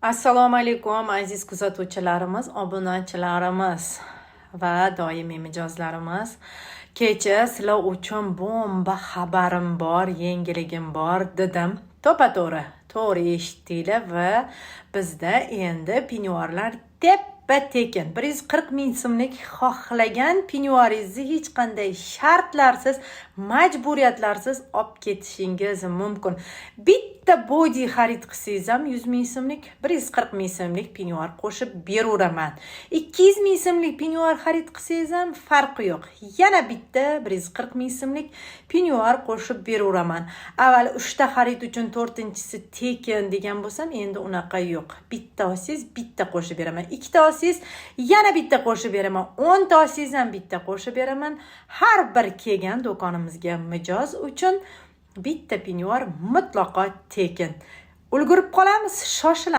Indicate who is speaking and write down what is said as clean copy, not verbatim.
Speaker 1: Assalomu alaykum aziz kuzatuvchilarimiz, obunachilarimiz va doimiy mijozlarimiz. Kecha sizlar uchun bomba xabarim bor, yangiligim bor dedim. To'g'ri eshitdinglar va bizda endi penyuarlar teppa-tekin 140 ming so'mlik xohlagan penyuaringizni hech qanday shartlarsiz, majburiyatlarsiz olib ketishingiz mumkin. Bitta body xarid qilsangiz ham 100 ming so'mlik, 140 ming so'mlik penyuar qo'shib beraveraman. 200 ming so'mlik penyuar xarid qilsangiz ham farqi yo'q. Yana bitta 140 ming so'mlik penyuar qo'shib beraveraman. Avval 3 ta xarid uchun 4-inchisi tekin degan bo'lsam, endi unaqa yo'q. Bitta olsangiz bitta qo'shib beraman. 2 ta olsangiz yana bitta qo'shib beraman. 10 ta olsangiz ham bitta qo'shib beraman. Har bir kelgan do'konimizga mijoz uchun bitta penyuar mutlaqo tekin. Ulgurib qolamiz, shoshiling.